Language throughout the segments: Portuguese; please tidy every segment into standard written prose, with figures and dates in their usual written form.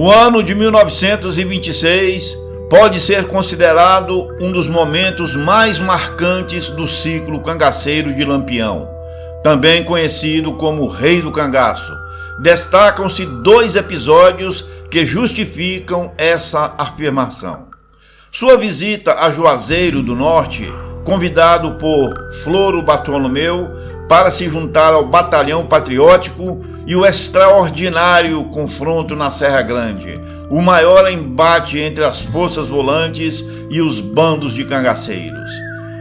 O ano de 1926 pode ser considerado um dos momentos mais marcantes do ciclo cangaceiro de Lampião, também conhecido como Rei do Cangaço. Destacam-se 2 episódios que justificam essa afirmação. Sua visita a Juazeiro do Norte, convidado por Floro Bartolomeu para se juntar ao Batalhão Patriótico, e o extraordinário confronto na Serra Grande, o maior embate entre as forças volantes e os bandos de cangaceiros.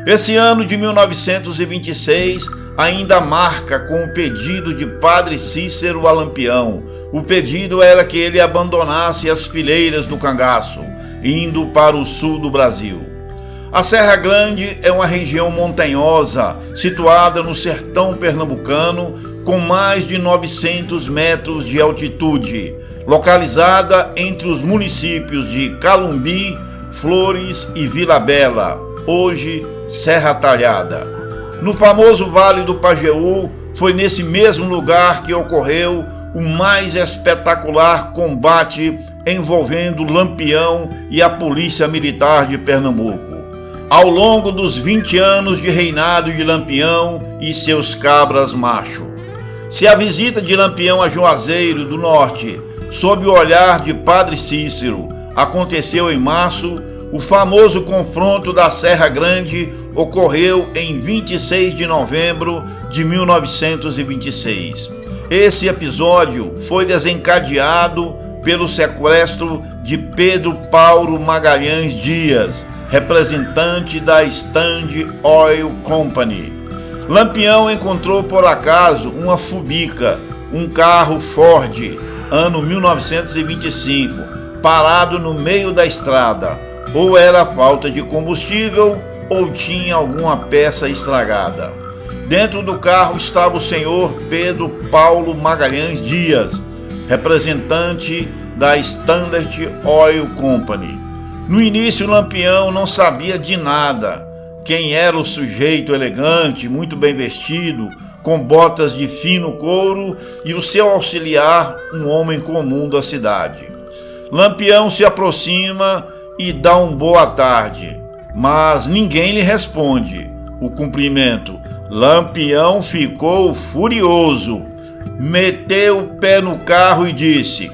Esse ano de 1926 ainda marca com o pedido de Padre Cícero a Lampião. O pedido era que ele abandonasse as fileiras do cangaço, indo para o sul do Brasil. A Serra Grande é uma região montanhosa, situada no sertão pernambucano, com mais de 900 metros de altitude, localizada entre os municípios de Calumbi, Flores e Vila Bela, hoje Serra Talhada. No famoso Vale do Pajeú, foi nesse mesmo lugar que ocorreu o mais espetacular combate envolvendo Lampião e a Polícia Militar de Pernambuco, ao longo dos 20 anos de reinado de Lampião e seus cabras macho. Se a visita de Lampião a Juazeiro do Norte, sob o olhar de Padre Cícero, aconteceu em março, o famoso confronto da Serra Grande ocorreu em 26 de novembro de 1926. Esse episódio foi desencadeado pelo sequestro de Pedro Paulo Magalhães Dias, representante da Stand Oil Company. Lampião encontrou por acaso uma Fubica, um carro Ford, ano 1925, parado no meio da estrada. Ou era falta de combustível ou tinha alguma peça estragada. Dentro do carro estava o senhor Pedro Paulo Magalhães Dias, representante da Standard Oil Company. No início, Lampião não sabia de nada. Quem era o sujeito elegante, muito bem vestido, com botas de fino couro, e o seu auxiliar, um homem comum da cidade. Lampião se aproxima e dá um boa tarde, mas ninguém lhe responde o cumprimento. Lampião ficou furioso, meteu o pé no carro e disse: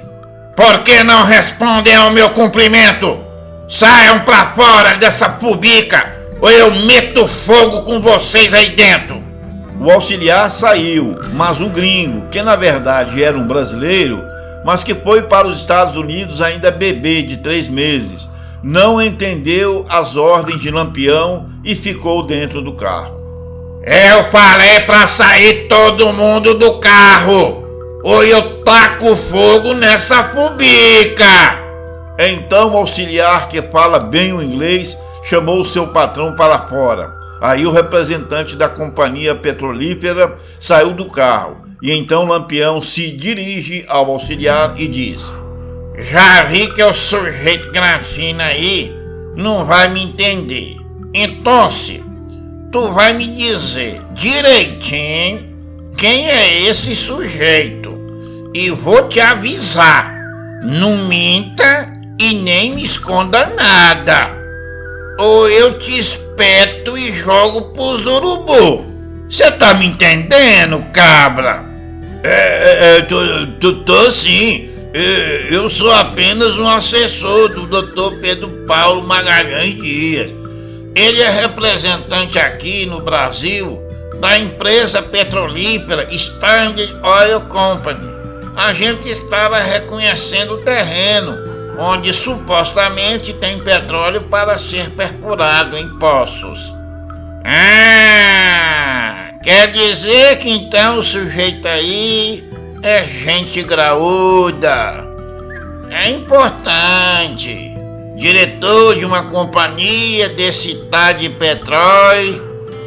"Por que não respondem ao meu cumprimento? Saiam para fora dessa Fubica, ou eu meto fogo com vocês aí dentro." O auxiliar saiu, mas o gringo, que na verdade era um brasileiro, mas que foi para os Estados Unidos ainda bebê de 3 meses, não entendeu as ordens de Lampião e ficou dentro do carro. "Eu falei para sair todo mundo do carro, ou eu taco fogo nessa Fubica." Então o auxiliar, que fala bem o inglês, chamou o seu patrão para fora. Aí o representante da companhia petrolífera saiu do carro e então Lampião se dirige ao auxiliar e diz: "Já vi que o sujeito grafina aí não vai me entender. Então, tu vai me dizer direitinho quem é esse sujeito e vou te avisar. Não minta e nem me esconda nada, ou eu te espeto e jogo pros urubu. Você tá me entendendo, cabra?" Tô sim. Eu sou apenas um assessor do Dr. Pedro Paulo Magalhães Dias. Ele é representante aqui no Brasil da empresa petrolífera Standard Oil Company. A gente estava reconhecendo o terreno onde supostamente tem petróleo para ser perfurado em poços. Quer dizer que então o sujeito aí é gente graúda. É importante. Diretor de uma companhia desse tal de petróleo.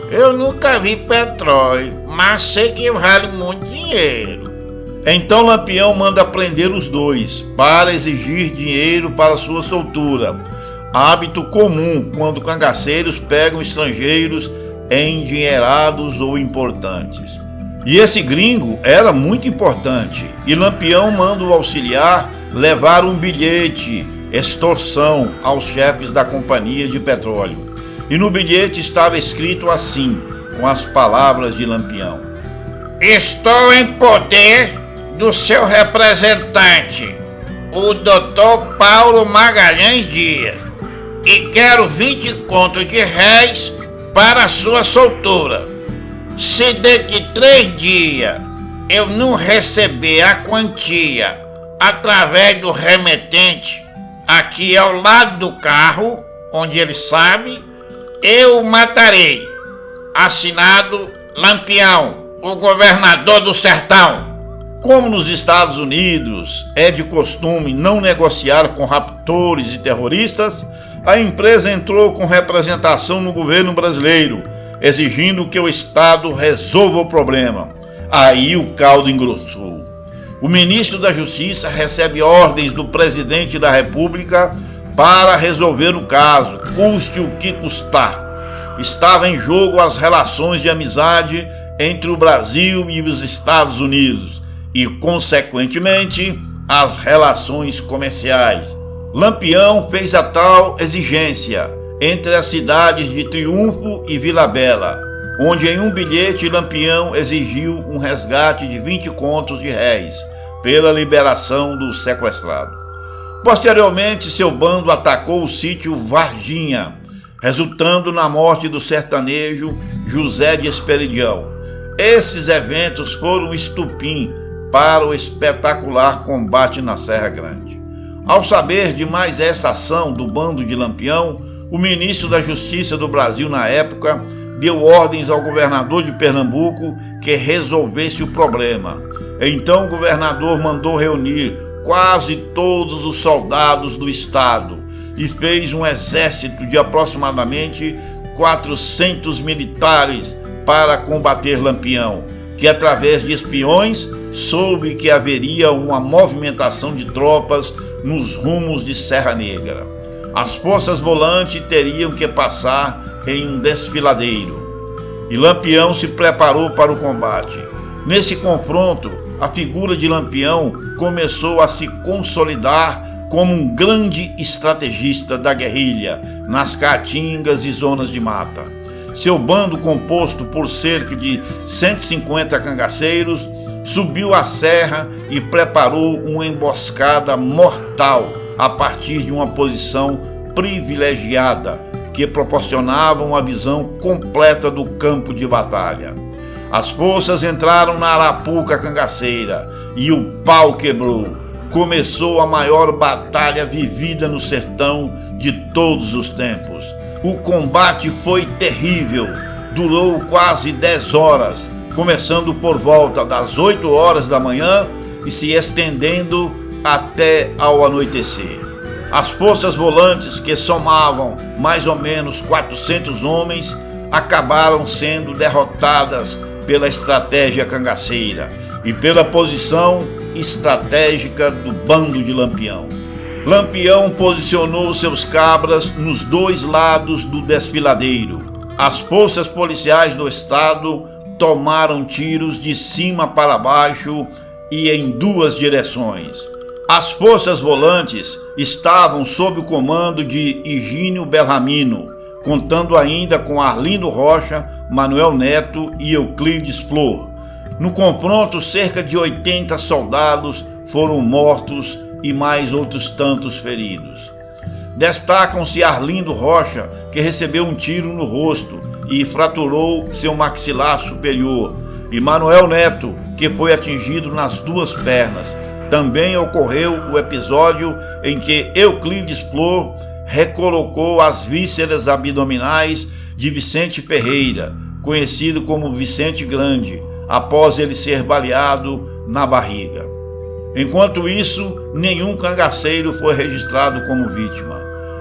Eu nunca vi petróleo, mas sei que vale muito dinheiro. Então Lampião manda prender os dois para exigir dinheiro para sua soltura, hábito comum quando cangaceiros pegam estrangeiros endinheirados ou importantes. E esse gringo era muito importante, e Lampião manda o auxiliar levaram um bilhete, extorsão, aos chefes da companhia de petróleo. E no bilhete estava escrito assim, com as palavras de Lampião: estou em poder do seu representante, o Dr. Paulo Magalhães Dias, e quero 20 contos de réis para a sua soltura. Se daqui 3 dias eu não receber a quantia através do remetente aqui ao lado do carro, onde ele sabe, eu o matarei. Assinado Lampião, o governador do sertão. Como nos Estados Unidos é de costume não negociar com raptores e terroristas, a empresa entrou com representação no governo brasileiro, exigindo que o Estado resolva o problema. Aí o caldo engrossou. O ministro da Justiça recebe ordens do presidente da República para resolver o caso, custe o que custar. Estava em jogo as relações de amizade entre o Brasil e os Estados Unidos e, consequentemente, as relações comerciais. Lampião fez a tal exigência entre as cidades de Triunfo e Vila Bela, onde em um bilhete Lampião exigiu um resgate de 20 contos de réis pela liberação do sequestrado. Posteriormente, seu bando atacou o sítio Varginha, resultando na morte do sertanejo José de Esperidião. Esses eventos foram estupim para o espetacular combate na Serra Grande. Ao saber de mais essa ação do bando de Lampião, o ministro da Justiça do Brasil na época deu ordens ao governador de Pernambuco que resolvesse o problema. Então o governador mandou reunir quase todos os soldados do estado e fez um exército de aproximadamente 400 militares para combater Lampião, que através de espiões soube que haveria uma movimentação de tropas nos rumos de Serra Negra. As forças volantes teriam que passar em um desfiladeiro. E Lampião se preparou para o combate. Nesse confronto, a figura de Lampião começou a se consolidar como um grande estrategista da guerrilha nas caatingas e zonas de mata. Seu bando, composto por cerca de 150 cangaceiros, subiu a serra e preparou uma emboscada mortal a partir de uma posição privilegiada que proporcionava uma visão completa do campo de batalha. As forças entraram na arapuca cangaceira e o pau quebrou. Começou a maior batalha vivida no sertão de todos os tempos. O combate foi terrível, durou quase 10 horas, começando por volta das 8 horas da manhã e se estendendo até ao anoitecer. As forças volantes, que somavam mais ou menos 400 homens, acabaram sendo derrotadas pela estratégia cangaceira e pela posição estratégica do bando de Lampião. Lampião posicionou seus cabras nos 2 lados do desfiladeiro. As forças policiais do estado tomaram tiros de cima para baixo e em 2 direções. As forças volantes estavam sob o comando de Higínio Belramino, contando ainda com Arlindo Rocha, Manuel Neto e Euclides Flor. No confronto, cerca de 80 soldados foram mortos e mais outros tantos feridos. Destacam-se Arlindo Rocha, que recebeu um tiro no rosto e fraturou seu maxilar superior, e Manuel Neto, que foi atingido nas 2 pernas. Também ocorreu o episódio em que Euclides Flor recolocou as vísceras abdominais de Vicente Ferreira, conhecido como Vicente Grande, após ele ser baleado na barriga. Enquanto isso, nenhum cangaceiro foi registrado como vítima.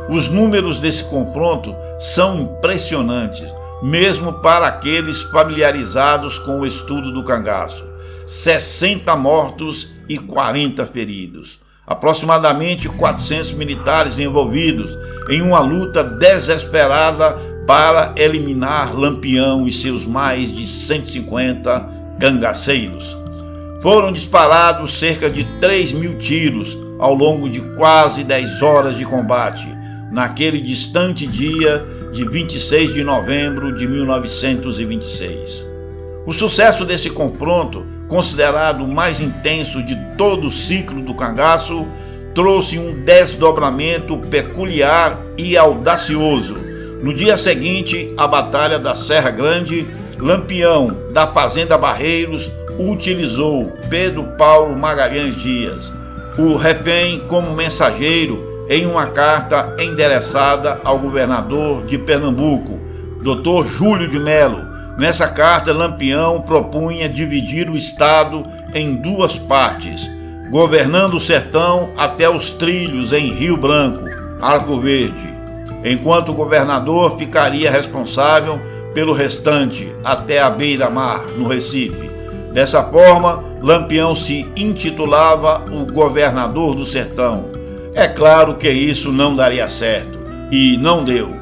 Os números desse confronto são impressionantes, mesmo para aqueles familiarizados com o estudo do cangaço. 60 mortos e 40 feridos. Aproximadamente 400 militares envolvidos em uma luta desesperada para eliminar Lampião e seus mais de 150 cangaceiros. Foram disparados cerca de 3.000 tiros ao longo de quase 10 horas de combate, naquele distante dia de 26 de novembro de 1926. O sucesso desse confronto, considerado o mais intenso de todo o ciclo do cangaço, trouxe um desdobramento peculiar e audacioso. No dia seguinte, a Batalha da Serra Grande, Lampião, da Fazenda Barreiros, utilizou Pedro Paulo Magalhães Dias, o refém, como mensageiro em uma carta endereçada ao governador de Pernambuco, Dr. Júlio de Melo. Nessa carta, Lampião propunha dividir o estado em duas partes, governando o sertão até os trilhos em Rio Branco, Arco Verde, enquanto o governador ficaria responsável pelo restante até a beira-mar, no Recife. Dessa forma, Lampião se intitulava o governador do sertão. É claro que isso não daria certo, e não deu.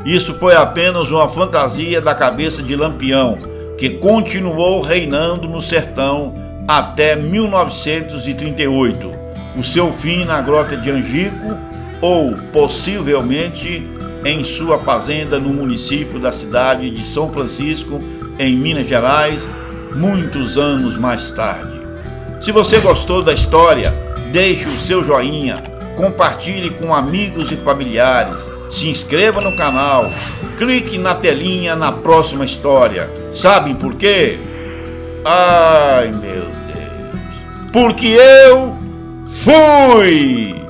Isso foi apenas uma fantasia da cabeça de Lampião, que continuou reinando no sertão até 1938, o seu fim na Grota de Angico ou, possivelmente, em sua fazenda no município da cidade de São Francisco, em Minas Gerais, muitos anos mais tarde. Se você gostou da história, deixe o seu joinha, compartilhe com amigos e familiares, se inscreva no canal, clique na telinha na próxima história. Sabem por quê? Ai, meu Deus! Porque eu fui!